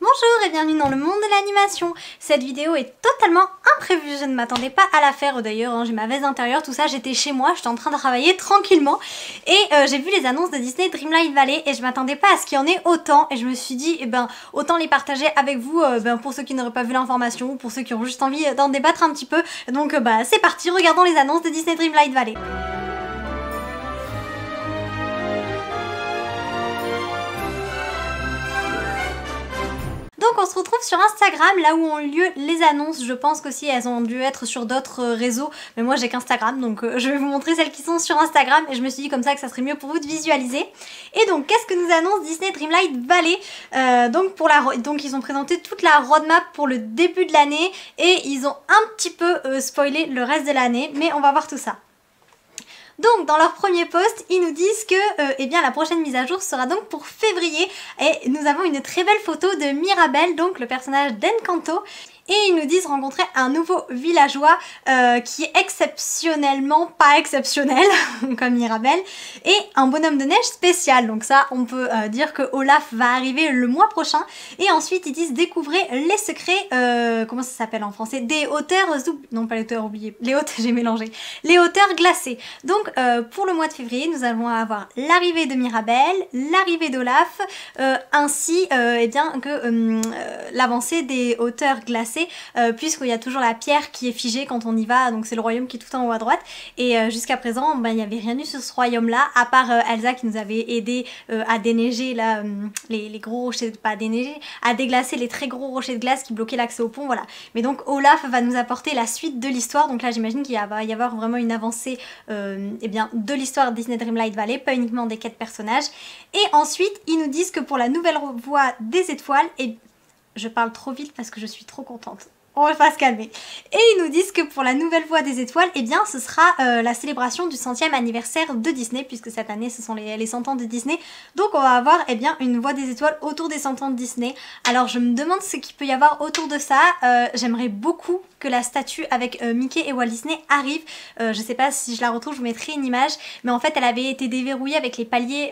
Bonjour et bienvenue dans le monde de l'animation. Cette vidéo est totalement imprévue, je ne m'attendais pas à la faire d'ailleurs, hein, j'ai ma veste intérieure, tout ça, j'étais chez moi, j'étais en train de travailler tranquillement et j'ai vu les annonces de Disney Dreamlight Valley et je m'attendais pas à ce qu'il y en ait autant et je me suis dit, autant les partager avec vous pour ceux qui n'auraient pas vu l'information ou pour ceux qui ont juste envie d'en débattre un petit peu. Donc c'est parti, regardons les annonces de Disney Dreamlight Valley. Donc on se retrouve sur Instagram, là où ont eu lieu les annonces. Je pense qu'aussi elles ont dû être sur d'autres réseaux, mais moi j'ai qu'Instagram, donc je vais vous montrer celles qui sont sur Instagram et je me suis dit comme ça que ça serait mieux pour vous de visualiser. Et donc qu'est-ce que nous annonce Disney Dreamlight Valley? Donc ils ont présenté toute la roadmap pour le début de l'année et ils ont un petit peu spoilé le reste de l'année, mais on va voir tout ça. Donc dans leur premier post, ils nous disent que la prochaine mise à jour sera donc pour février et nous avons une très belle photo de Mirabel, donc le personnage d'Encanto. Et ils nous disent rencontrer un nouveau villageois qui est exceptionnellement pas exceptionnel, comme Mirabel, et un bonhomme de neige spécial. Donc ça, on peut dire que Olaf va arriver le mois prochain. Et ensuite, ils disent découvrir les secrets, comment ça s'appelle en français? Des hauteurs non pas les hauteurs oubliées, les hautes, j'ai mélangé. Les hauteurs glacées. Donc pour le mois de février, nous allons avoir l'arrivée de Mirabel, l'arrivée d'Olaf, ainsi que l'avancée des hauteurs glacées. Puisqu'il y a toujours la pierre qui est figée quand on y va, donc c'est le royaume qui est tout en haut à droite et jusqu'à présent il n'y avait rien eu sur ce royaume là à part Elsa qui nous avait aidé à déneiger là, les gros rochers, pas à déneiger, à déglacer les très gros rochers de glace qui bloquaient l'accès au pont, voilà. Mais donc Olaf va nous apporter la suite de l'histoire, donc là j'imagine qu'il va y avoir vraiment une avancée de l'histoire de Disney Dreamlight Valley, pas uniquement des quêtes personnages. Et ensuite ils nous disent que pour la nouvelle voie des étoiles, et je parle trop vite parce que je suis trop contente. On va se calmer. Et ils nous disent que pour la nouvelle voie des étoiles, ce sera la célébration du 100e anniversaire de Disney, puisque cette année ce sont les 100 ans de Disney. Donc on va avoir une voie des étoiles autour des 100 ans de Disney. Alors je me demande ce qu'il peut y avoir autour de ça. J'aimerais beaucoup que la statue avec Mickey et Walt Disney arrive. Je sais pas si je la retrouve, je vous mettrai une image. Mais en fait elle avait été déverrouillée avec les paliers...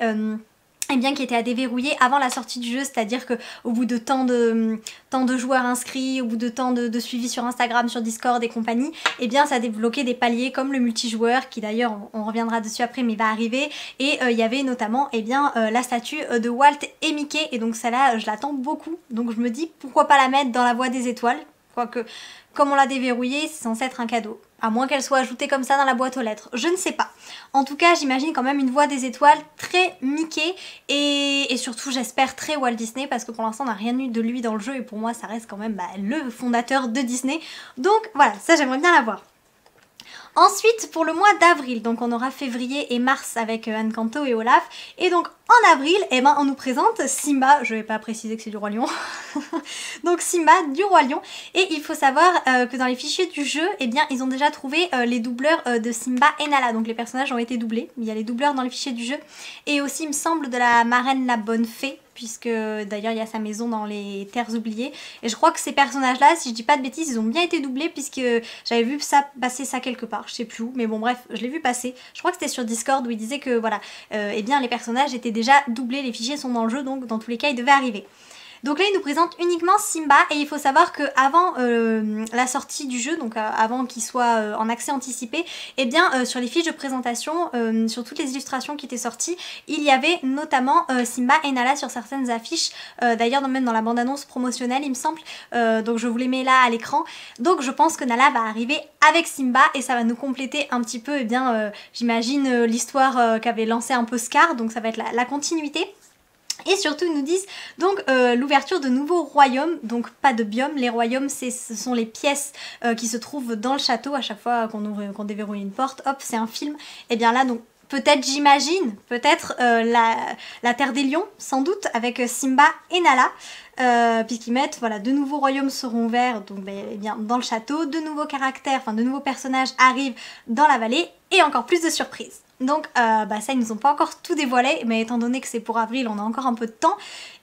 qui était à déverrouiller avant la sortie du jeu, c'est-à-dire qu'au bout de tant de joueurs inscrits, au bout de temps de suivi sur Instagram, sur Discord et compagnie, ça a débloqué des paliers comme le multijoueur, qui d'ailleurs, on reviendra dessus après, mais va arriver, et il y avait notamment la statue de Walt et Mickey, et donc celle-là, je l'attends beaucoup, donc je me dis pourquoi pas la mettre dans la voie des étoiles, quoique, comme on l'a déverrouillée, c'est censé être un cadeau. À moins qu'elle soit ajoutée comme ça dans la boîte aux lettres, je ne sais pas. En tout cas, j'imagine quand même une voie des étoiles très Mickey et surtout j'espère très Walt Disney parce que pour l'instant on n'a rien eu de lui dans le jeu et pour moi ça reste quand même le fondateur de Disney. Donc voilà, ça j'aimerais bien l'avoir. Ensuite, pour le mois d'avril, donc on aura février et mars avec Encanto et Olaf. Et donc en avril, on nous présente Simba, je vais pas préciser que c'est du Roi Lion, donc Simba du Roi Lion. Et il faut savoir que dans les fichiers du jeu, ils ont déjà trouvé les doubleurs de Simba et Nala. Donc les personnages ont été doublés, il y a les doubleurs dans les fichiers du jeu. Et aussi, il me semble, de la marraine la bonne fée, puisque d'ailleurs il y a sa maison dans les terres oubliées. Et je crois que ces personnages-là, si je dis pas de bêtises, ils ont bien été doublés, puisque j'avais vu passer ça quelque part, je sais plus où, mais bon bref, je l'ai vu passer. Je crois que c'était sur Discord où il disait que voilà, les personnages étaient déjà doublés, les fichiers sont dans le jeu, donc dans tous les cas ils devaient arriver. Donc là il nous présente uniquement Simba et il faut savoir que avant la sortie du jeu, donc avant qu'il soit en accès anticipé, sur les fiches de présentation, sur toutes les illustrations qui étaient sorties, il y avait notamment Simba et Nala sur certaines affiches, d'ailleurs même dans la bande-annonce promotionnelle il me semble, donc je vous les mets là à l'écran. Donc je pense que Nala va arriver avec Simba et ça va nous compléter un petit peu, j'imagine l'histoire qu'avait lancé un peu Scar, donc ça va être la continuité. Et surtout ils nous disent donc l'ouverture de nouveaux royaumes, donc pas de biomes, les royaumes ce sont les pièces qui se trouvent dans le château à chaque fois qu'on déverrouille une porte, hop c'est un film, et bien là donc peut-être j'imagine, peut-être la terre des lions sans doute avec Simba et Nala. Puisqu'ils mettent, voilà, de nouveaux royaumes seront ouverts donc, dans le château, de nouveaux caractères, de nouveaux personnages arrivent dans la vallée et encore plus de surprises. Donc bah ça ils nous ont pas encore tout dévoilé, mais étant donné que c'est pour avril on a encore un peu de temps.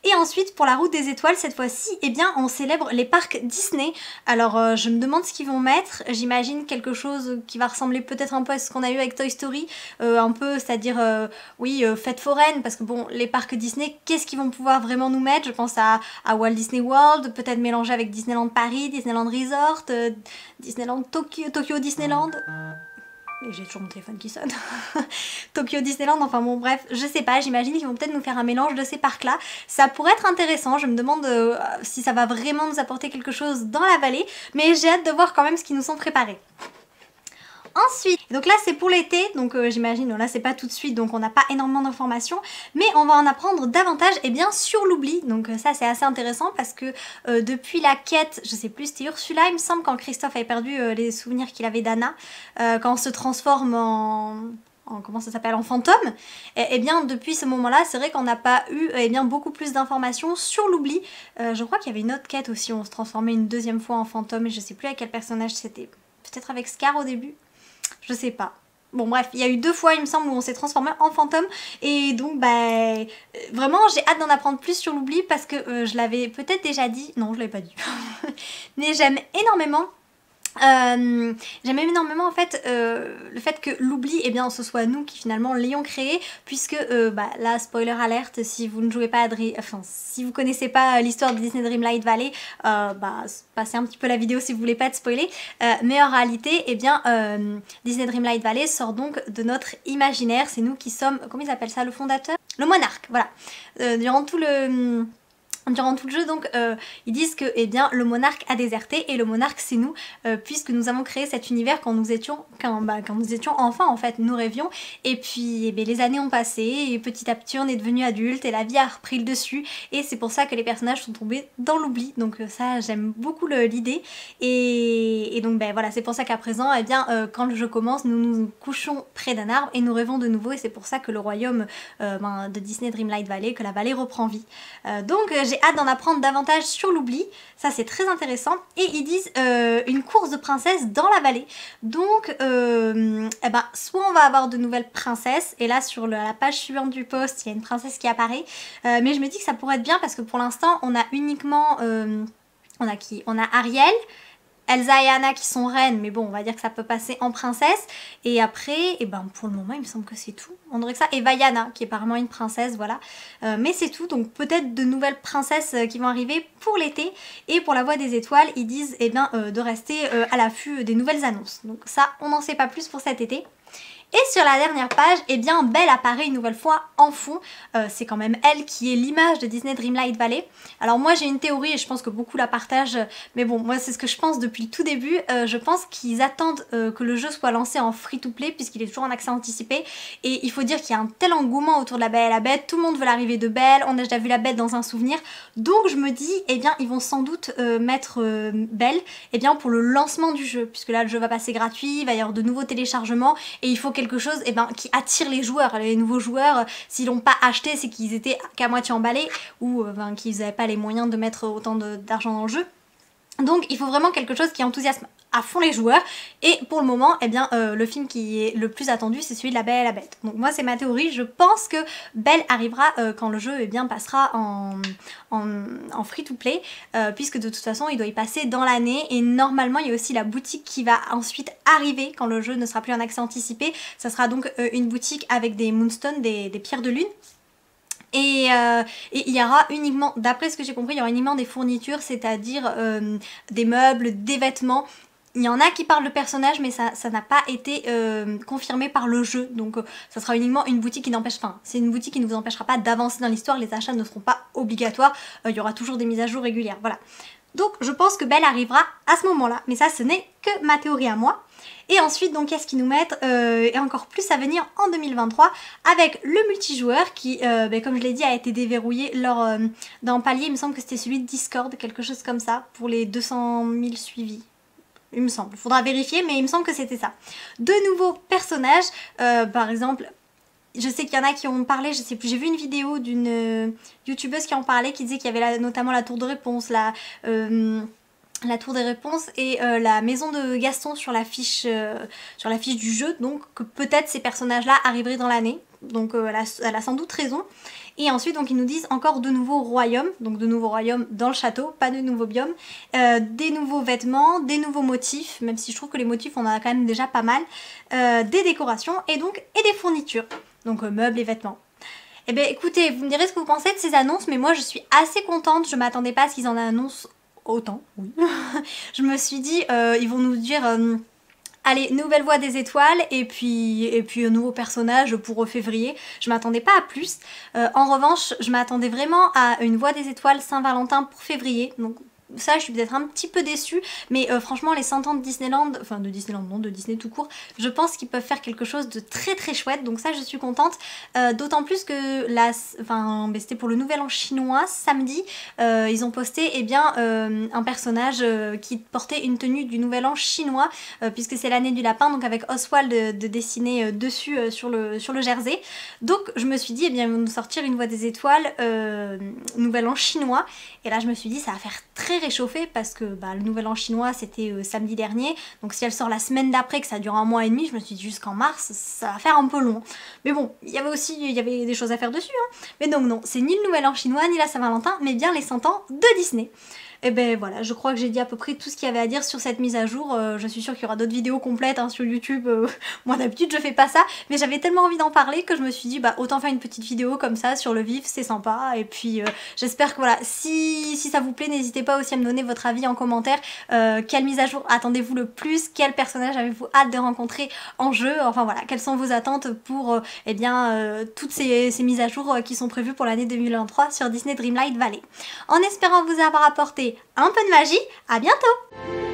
Et ensuite pour la route des étoiles cette fois-ci, eh bien on célèbre les parcs Disney. Alors je me demande ce qu'ils vont mettre, j'imagine quelque chose qui va ressembler peut-être un peu à ce qu'on a eu avec Toy Story, un peu c'est-à-dire oui fête foraine, parce que bon les parcs Disney qu'est-ce qu'ils vont pouvoir vraiment nous mettre? Je pense à Walt Disney World, peut-être mélangé avec Disneyland Paris, Disneyland Resort, Disneyland Tokyo, Tokyo Disneyland. Et j'ai toujours mon téléphone qui sonne. Tokyo Disneyland, enfin bon bref, je sais pas, j'imagine qu'ils vont peut-être nous faire un mélange de ces parcs là. Ça pourrait être intéressant, je me demande si ça va vraiment nous apporter quelque chose dans la vallée, mais j'ai hâte de voir quand même ce qu'ils nous sont préparés. Ensuite, donc là c'est pour l'été, donc j'imagine, là c'est pas tout de suite, donc on n'a pas énormément d'informations, mais on va en apprendre davantage et bien sur l'oubli, donc ça c'est assez intéressant parce que depuis la quête, je sais plus, c'était Ursula il me semble, quand Christophe avait perdu les souvenirs qu'il avait d'Anna, quand on se transforme en comment ça s'appelle, en fantôme, et bien depuis ce moment là c'est vrai qu'on n'a pas eu bien beaucoup plus d'informations sur l'oubli. Je crois qu'il y avait une autre quête aussi où on se transformait une deuxième fois en fantôme et je sais plus à quel personnage c'était, peut-être avec Scar au début. Je sais pas. Bon bref, il y a eu 2 fois il me semble où on s'est transformé en fantôme et donc bah vraiment j'ai hâte d'en apprendre plus sur l'oubli parce que je l'avais peut-être déjà dit, non je l'avais pas dit, mais j'aime énormément en fait le fait que l'oubli eh bien ce soit nous qui finalement l'ayons créé, puisque bah là spoiler alerte si vous ne jouez pas à si vous connaissez pas l'histoire de Disney Dreamlight Valley, bah passez un petit peu la vidéo si vous voulez pas être spoilé, mais en réalité eh bien Disney Dreamlight Valley sort donc de notre imaginaire, c'est nous qui sommes, comment ils appellent ça, le fondateur, le monarque, voilà. Durant tout le jeu donc ils disent que eh bien, le monarque a déserté et le monarque c'est nous, puisque nous avons créé cet univers quand nous étions enfants en fait, nous rêvions et puis eh bien, les années ont passé et petit à petit on est devenu adulte et la vie a repris le dessus et c'est pour ça que les personnages sont tombés dans l'oubli, donc ça j'aime beaucoup l'idée et donc ben voilà, c'est pour ça qu'à présent eh bien quand le jeu commence nous nous couchons près d'un arbre et nous rêvons de nouveau et c'est pour ça que le royaume de Disney Dreamlight Valley, que la vallée reprend vie. Donc j'ai hâte d'en apprendre davantage sur l'oubli, ça c'est très intéressant. Et ils disent une course de princesses dans la vallée. Donc eh ben, soit on va avoir de nouvelles princesses, et là sur la page suivante du post il y a une princesse qui apparaît, mais je me dis que ça pourrait être bien parce que pour l'instant on a uniquement on a qui? On a Ariel, Elsa et Anna qui sont reines, mais bon on va dire que ça peut passer en princesse, et après et ben pour le moment il me semble que c'est tout, on dirait que ça, et Vaiana qui est apparemment une princesse, voilà, mais c'est tout, donc peut-être de nouvelles princesses qui vont arriver pour l'été. Et pour la voie des étoiles ils disent eh bien, de rester à l'affût des nouvelles annonces, donc ça on n'en sait pas plus pour cet été. Et sur la dernière page, eh bien Belle apparaît une nouvelle fois en fond, c'est quand même elle qui est l'image de Disney Dreamlight Valley. Alors moi j'ai une théorie et je pense que beaucoup la partagent, mais bon moi c'est ce que je pense depuis le tout début, je pense qu'ils attendent que le jeu soit lancé en free to play puisqu'il est toujours en accès anticipé, et il faut dire qu'il y a un tel engouement autour de la Belle et la Bête, tout le monde veut l'arrivée de Belle, on a déjà vu la Bête dans un souvenir, donc je me dis eh bien ils vont sans doute mettre Belle eh bien pour le lancement du jeu, puisque là le jeu va passer gratuit, il va y avoir de nouveaux téléchargements et il faut quelque chose eh ben, qui attire les joueurs, les nouveaux joueurs. S'ils l'ont pas acheté c'est qu'ils étaient qu'à moitié emballés ou qu'ils n'avaient pas les moyens de mettre autant d'argent dans le jeu. Donc il faut vraiment quelque chose qui enthousiasme à fond les joueurs, et pour le moment eh bien le film qui est le plus attendu c'est celui de la Belle et la Bête. Donc moi c'est ma théorie, je pense que Belle arrivera quand le jeu eh bien, passera en free to play, puisque de toute façon il doit y passer dans l'année, et normalement il y a aussi la boutique qui va ensuite arriver quand le jeu ne sera plus en accès anticipé. Ça sera donc une boutique avec des moonstones, des pierres de lune. Et il y aura uniquement, d'après ce que j'ai compris, il y aura uniquement des fournitures, c'est-à-dire des meubles, des vêtements. Il y en a qui parlent de personnages, mais ça n'a pas été confirmé par le jeu. Donc ça sera uniquement une boutique qui n'empêche, enfin c'est une boutique qui ne vous empêchera pas d'avancer dans l'histoire, les achats ne seront pas obligatoires, il y aura toujours des mises à jour régulières, voilà. Donc je pense que Belle arrivera à ce moment-là, mais ça ce n'est que ma théorie à moi. Et ensuite donc qu'est-ce qu'ils nous mettent, et encore plus à venir en 2023 avec le multijoueur qui comme je l'ai dit a été déverrouillé lors d'un palier, il me semble que c'était celui de Discord, quelque chose comme ça, pour les 200 000 suivis. Il me semble, il faudra vérifier, mais il me semble que c'était ça. De nouveaux personnages, par exemple, je sais qu'il y en a qui ont parlé, je sais plus, j'ai vu une vidéo d'une youtubeuse qui en parlait, qui disait qu'il y avait notamment la tour de réponse, la tour des réponses et la maison de Gaston sur la fiche du jeu, donc que peut-être ces personnages là arriveraient dans l'année, donc elle a sans doute raison. Et ensuite donc ils nous disent encore de nouveaux royaumes, donc de nouveaux royaumes dans le château, pas de nouveaux biomes, des nouveaux vêtements, des nouveaux motifs, même si je trouve que les motifs on en a quand même déjà pas mal, des décorations et des fournitures, donc meubles et vêtements. Eh bien écoutez, vous me direz ce que vous pensez de ces annonces, mais moi je suis assez contente, je m'attendais pas à ce qu'ils en annoncent autant, oui. Je me suis dit, ils vont nous dire, allez, nouvelle voie des étoiles, et puis un nouveau personnage pour février. Je m'attendais pas à plus. En revanche, je m'attendais vraiment à une voie des étoiles Saint-Valentin pour février, donc ça je suis peut-être un petit peu déçue, mais franchement les 100 ans de Disneyland, enfin de Disneyland non, de Disney tout court, je pense qu'ils peuvent faire quelque chose de très très chouette, donc ça je suis contente, d'autant plus que c'était pour le nouvel an chinois, samedi, ils ont posté un personnage qui portait une tenue du nouvel an chinois, puisque c'est l'année du lapin, donc avec Oswald de dessiner dessus sur le jersey, donc je me suis dit, ils vont nous sortir une voie des étoiles nouvel an chinois, et là je me suis dit ça va faire très réchauffé parce que le nouvel an chinois c'était samedi dernier, donc si elle sort la semaine d'après, que ça dure 1 mois et demi, je me suis dit jusqu'en mars ça va faire un peu long, mais bon il y avait des choses à faire dessus, hein. Mais donc non, c'est ni le nouvel an chinois ni la Saint-Valentin, mais bien les 100 ans de Disney. Et ben voilà, je crois que j'ai dit à peu près tout ce qu'il y avait à dire sur cette mise à jour. Je suis sûre qu'il y aura d'autres vidéos complètes sur YouTube. Moi d'habitude je fais pas ça, mais j'avais tellement envie d'en parler que je me suis dit autant faire une petite vidéo comme ça sur le vif, c'est sympa. Et puis j'espère que voilà, si ça vous plaît, n'hésitez pas aussi à me donner votre avis en commentaire. Quelle mise à jour attendez-vous le plus? Quel personnage avez-vous hâte de rencontrer en jeu? Enfin voilà, quelles sont vos attentes pour toutes ces mises à jour qui sont prévues pour l'année 2023 sur Disney Dreamlight Valley. En espérant vous avoir apporté un peu de magie, à bientôt!